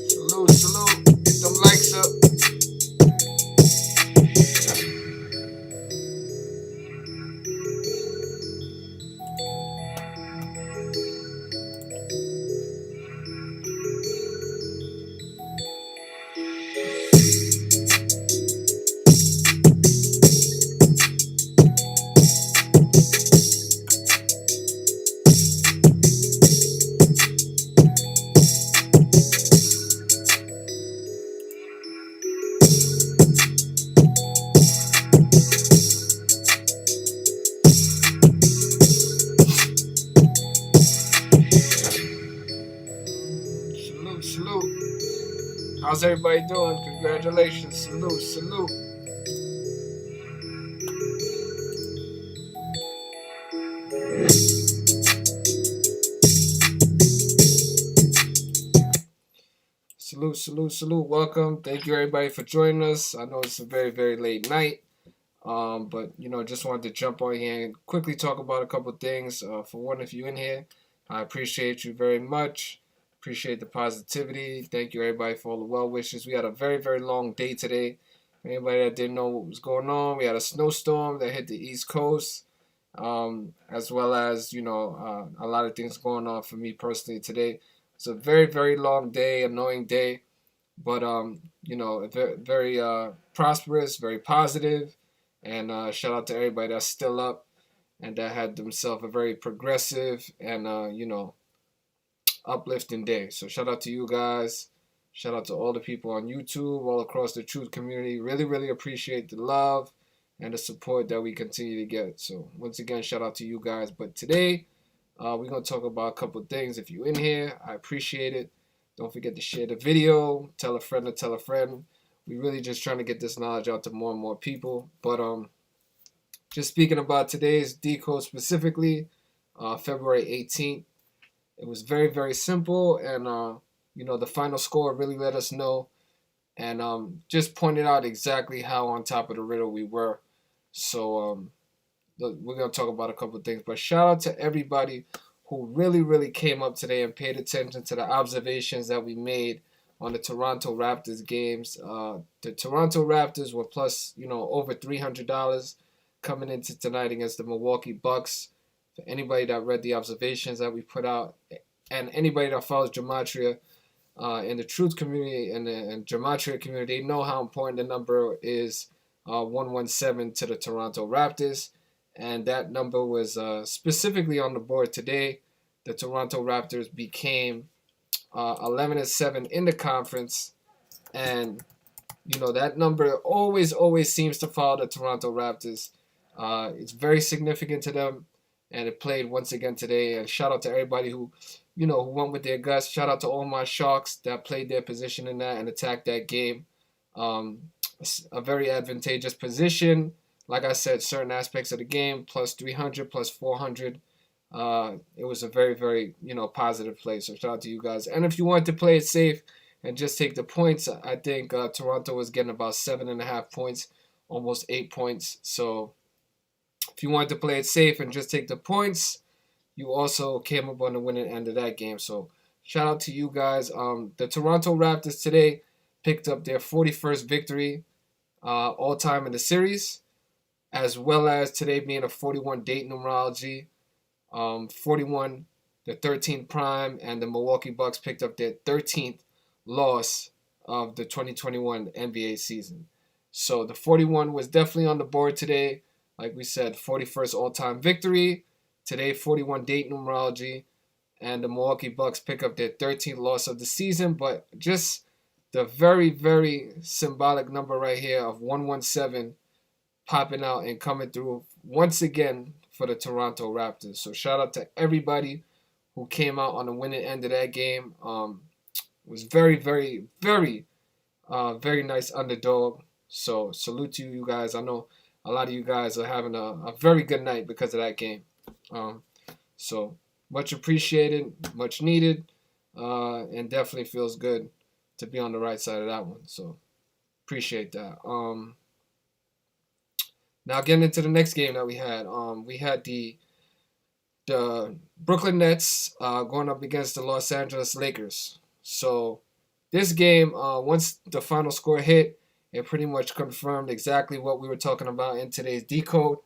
Salute, salute. Get them likes up. Salute, salute. How's everybody doing? Congratulations. Salute, salute. Salute, salute, salute. Welcome. Thank you everybody for joining us. I know it's a very, very late night. But just wanted to jump on here and quickly talk about a couple things. For one, if you're in here, I appreciate you very much. Appreciate the positivity. Thank you everybody for all the well wishes. We had a very, very long day today. Anybody that didn't know what was going on, we had a snowstorm that hit the East Coast, as well as a lot of things going on for me personally today. It's a very, very long day, annoying day, but very, very prosperous, very positive, and shout out to everybody that's still up and that had themselves a very progressive and uplifting day. So shout out to you guys. Shout out to all the people on YouTube, all across the truth community. Really, really appreciate the love and the support that we continue to get. So once again, shout out to you guys. But today, we're gonna talk about a couple of things. If you're in here, I appreciate it. Don't forget to share the video. Tell a friend to tell a friend. We really just trying to get this knowledge out to more and more people. But just speaking about today's decode specifically, February 18th. It was very, very simple, and the final score really let us know, and just pointed out exactly how on top of the riddle we were. So we're gonna talk about a couple of things, but shout out to everybody who really, really came up today and paid attention to the observations that we made on the Toronto Raptors games. The Toronto Raptors were plus, over $300 coming into tonight against the Milwaukee Bucks. For anybody that read the observations that we put out, and anybody that follows Gematria in the truth community and Gematria community, they know how important the number is, 117 to the Toronto Raptors. And that number was specifically on the board today. The Toronto Raptors became 11-7 in the conference, and that number always seems to follow the Toronto Raptors. It's very significant to them, and it played once again today. And shout out to everybody who went with their guts. Shout out to all my Sharks that played their position in that and attacked that game. A very advantageous position. Like I said, certain aspects of the game, plus 300, plus 400. It was a very, very, positive play. So shout out to you guys. And if you want to play it safe and just take the points, I think Toronto was getting about 7.5 points, almost 8 points. So if you want to play it safe and just take the points, you also came up on the winning end of that game. So shout out to you guys. The Toronto Raptors today picked up their 41st victory all time in the series. as well as today being a 41 date numerology. 41, the 13th prime, and the Milwaukee Bucks picked up their 13th loss of the 2021 NBA season. So the 41 was definitely on the board today. Like we said, 41st all-time victory. Today, 41 date numerology. And the Milwaukee Bucks pick up their 13th loss of the season. But just the very, very symbolic number right here of 117 popping out and coming through once again for the Toronto Raptors. So shout out to everybody who came out on the winning end of that game. It was very, very, very, very nice underdog. So salute to you guys. I know a lot of you guys are having a very good night because of that game. So much appreciated, much needed, and definitely feels good to be on the right side of that one. So appreciate that. Now getting into the next game that we had the Brooklyn Nets going up against the Los Angeles Lakers. So this game, once the final score hit, it pretty much confirmed exactly what we were talking about in today's decode.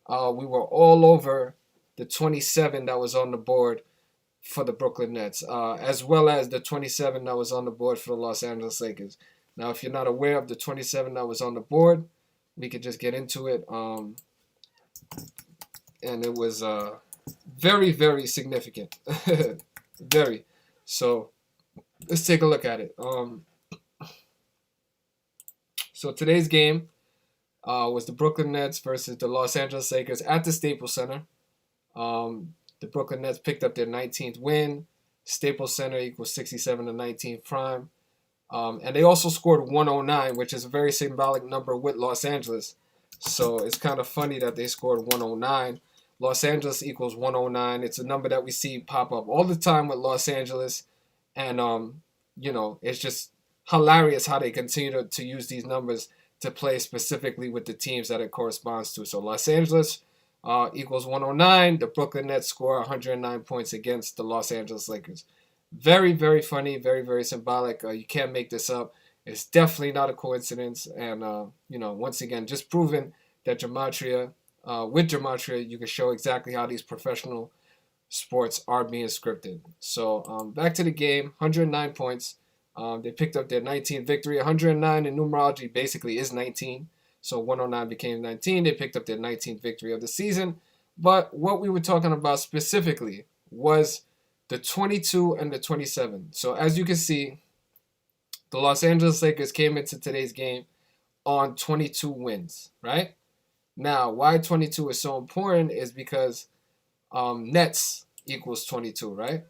We were all over the 27 that was on the board for the Brooklyn Nets, as well as the 27 that was on the board for the Los Angeles Lakers. Now, if you're not aware of the 27 that was on the board, we could just get into it. And it was very, very significant. Very. So let's take a look at it. So today's game was the Brooklyn Nets versus the Los Angeles Lakers at the Staples Center. The Brooklyn Nets picked up their 19th win. Staples Center equals 67 to 19 prime. And they also scored 109, which is a very symbolic number with Los Angeles. So it's kind of funny that they scored 109. Los Angeles equals 109. It's a number that we see pop up all the time with Los Angeles. And, it's just hilarious how they continue to use these numbers to play specifically with the teams that it corresponds to. So Los Angeles equals 109. The Brooklyn Nets score 109 points against the Los Angeles Lakers. Very, very funny, very, very symbolic. You can't make this up. It's definitely not a coincidence. And, once again, just proving that gematria, with gematria, you can show exactly how these professional sports are being scripted. So back to the game, 109 points. They picked up their 19th victory. 109 in numerology basically is 19. So 109 became 19. They picked up their 19th victory of the season. But what we were talking about specifically was the 22 and the 27. So as you can see, the Los Angeles Lakers came into today's game on 22 wins, right? Now, why 22 is so important is because Nets equals 22, right?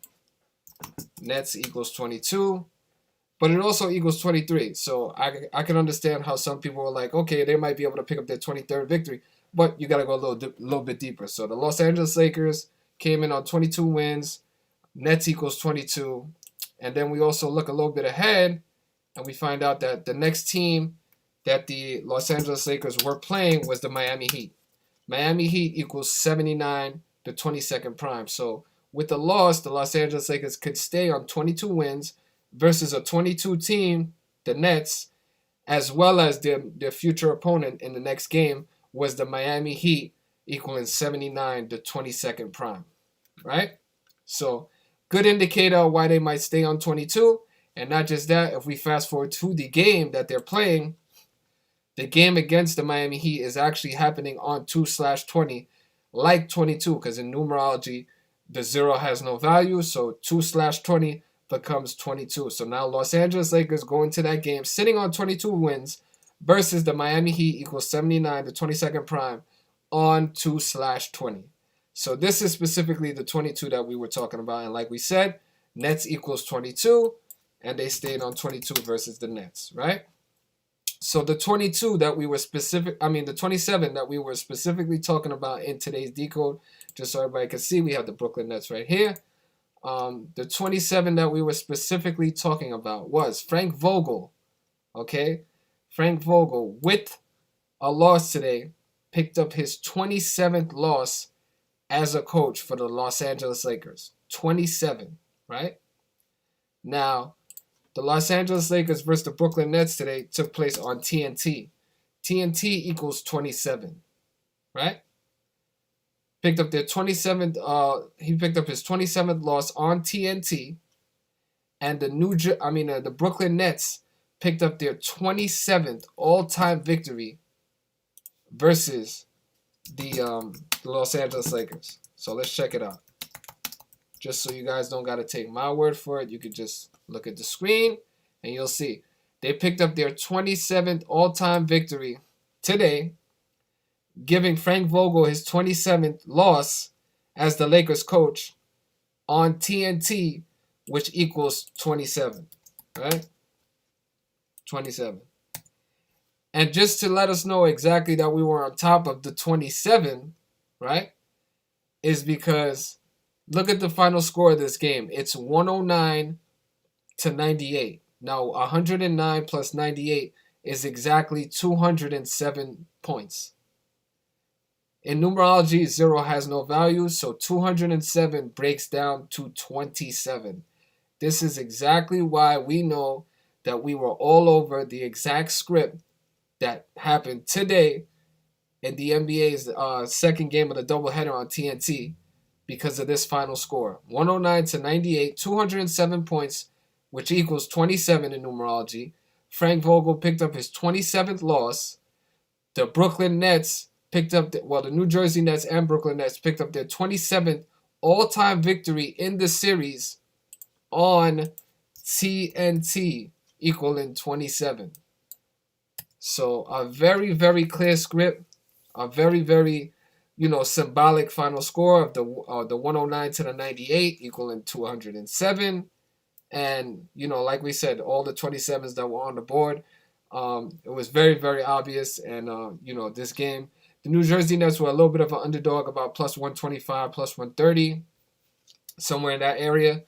Nets equals 22, but it also equals 23. So I can understand how some people are like, okay, they might be able to pick up their 23rd victory, but you got to go a little bit deeper. So the Los Angeles Lakers came in on 22 wins. Nets equals 22. And then we also look a little bit ahead, and we find out that the next team that the Los Angeles Lakers were playing was the Miami Heat. Miami Heat equals 79 to 22nd prime. So with the loss, the Los Angeles Lakers could stay on 22 wins versus a 22 team, the Nets, as well as their future opponent in the next game was the Miami Heat, equaling 79 to 22nd prime, right? So good indicator why they might stay on 22. And not just that, if we fast forward to the game that they're playing, the game against the Miami Heat is actually happening on 2/20, like 22, because in numerology, the 0 has no value. So 2/20 becomes 22. So now Los Angeles Lakers go into that game sitting on 22 wins versus the Miami Heat equals 79 to 22nd prime on 2/20. So this is specifically the 22 that we were talking about. And like we said, Nets equals 22, and they stayed on 22 versus the Nets, right? So the 22 that we were the 27 that we were specifically talking about in today's decode, just so everybody can see, we have the Brooklyn Nets right here. The 27 that we were specifically talking about was Frank Vogel, okay? Frank Vogel, with a loss today, picked up his 27th loss as a coach for the Los Angeles Lakers. 27, right? Now, the Los Angeles Lakers versus the Brooklyn Nets today took place on TNT. TNT equals 27. right? Picked up their 27th. He picked up his 27th loss on TNT, and the Brooklyn Nets picked up their 27th all-time victory versus the Los Angeles Lakers. So let's check it out. Just so you guys don't gotta take my word for it, you could just look at the screen and you'll see they picked up their 27th all-time victory today, giving Frank Vogel his 27th loss as the Lakers coach on TNT, which equals 27, right? 27. And just to let us know exactly that we were on top of the 27, right, is because look at the final score of this game. It's 109 to 98. Now, 109 plus 98 is exactly 207 points. In numerology, 0 has no value, so 207 breaks down to 27. This is exactly why we know that we were all over the exact script that happened today in the NBA's second game of the doubleheader on TNT because of this final score. 109 to 98, 207 points, which equals 27 in numerology. Frank Vogel picked up his 27th loss. The Brooklyn Nets picked up, the New Jersey Nets and Brooklyn Nets picked up their 27th all-time victory in the series on TNT, equaling 27. So a very, very clear script, a very, very, symbolic final score of the 109 to the 98, equaling 207. And, like we said, all the 27s that were on the board, it was very, very obvious. And, this game, the New Jersey Nets were a little bit of an underdog, about plus 125, plus 130, somewhere in that area.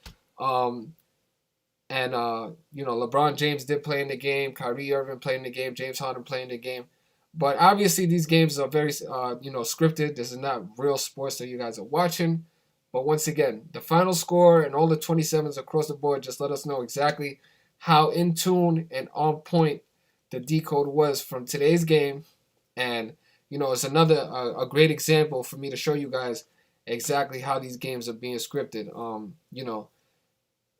LeBron James did play in the game. Kyrie Irving played in the game. James Harden played in the game. But obviously, these games are very, scripted. This is not real sports that you guys are watching. But once again, the final score and all the 27s across the board just let us know exactly how in tune and on point the decode was from today's game. And, it's another a great example for me to show you guys exactly how these games are being scripted.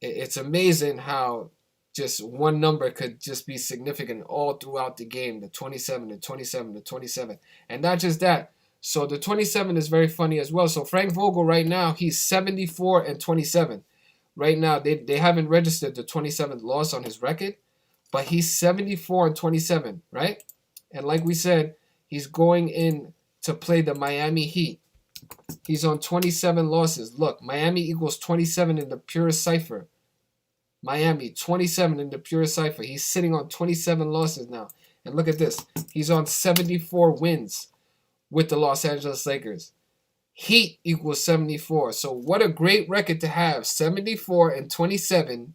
It's amazing how just one number could just be significant all throughout the game. The 27, the 27, the 27. And not just that. So the 27 is very funny as well. So Frank Vogel right now, he's 74 and 27. Right now, they haven't registered the 27th loss on his record, but he's 74 and 27, right? And like we said, he's going in to play the Miami Heat. He's on 27 losses. Look, Miami equals 27 in the purest cipher. Miami, 27 in the purest cipher. He's sitting on 27 losses now. And look at this. He's on 74 wins with the Los Angeles Lakers. Heat equals 74. So what a great record to have. 74 and 27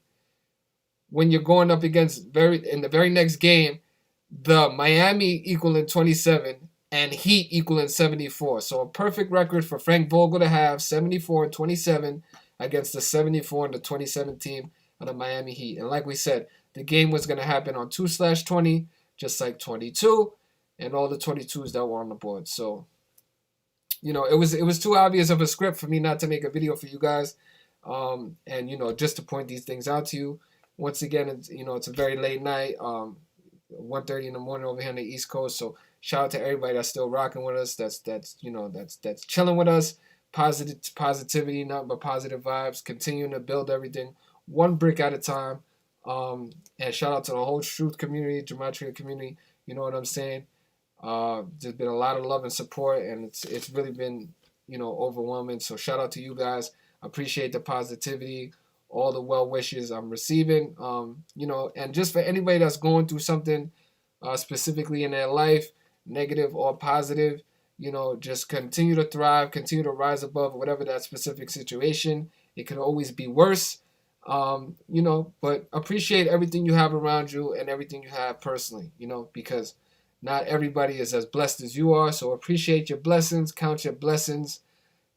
when you're going up against in the very next game, the Miami equaling 27 and Heat equaling 74. So a perfect record for Frank Vogel to have, 74 and 27 against the 74 and the 27 team of the Miami Heat. And like we said, the game was going to happen on 2/20, just like 22 and all the 22s that were on the board. So, it was too obvious of a script for me not to make a video for you guys. And just to point these things out to you. Once again, it's a very late night, 1:30 in the morning over here on the East Coast. So shout out to everybody that's still rocking with us. That's chilling with us. Positivity, nothing but positive vibes. Continuing to build everything one brick at a time. And shout out to the whole Truth community, Gematria community. You know what I'm saying? There's been a lot of love and support, and it's really been overwhelming. So shout out to you guys. Appreciate the positivity, all the well wishes I'm receiving. And just for anybody that's going through something specifically in their life, negative or positive, just continue to thrive, continue to rise above whatever that specific situation. It could always be worse. But appreciate everything you have around you and everything you have personally, because not everybody is as blessed as you are. So appreciate your blessings, count your blessings,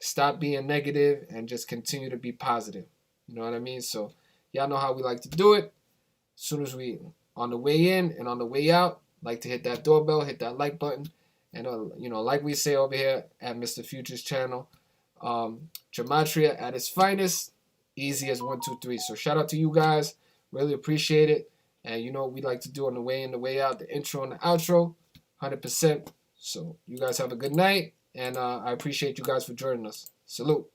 stop being negative, and just continue to be positive. You know what I mean? So y'all know how we like to do it. As soon as we on the way in and on the way out, like to hit that doorbell, hit that like button, And like we say over here at Mr. Futures channel, gematria at its finest, easy as 1, 2, 3. So shout out to you guys, really appreciate it. And you know what we like to do on the way in, the way out, the intro and the outro, 100%. So you guys have a good night, and I appreciate you guys for joining us. Salute.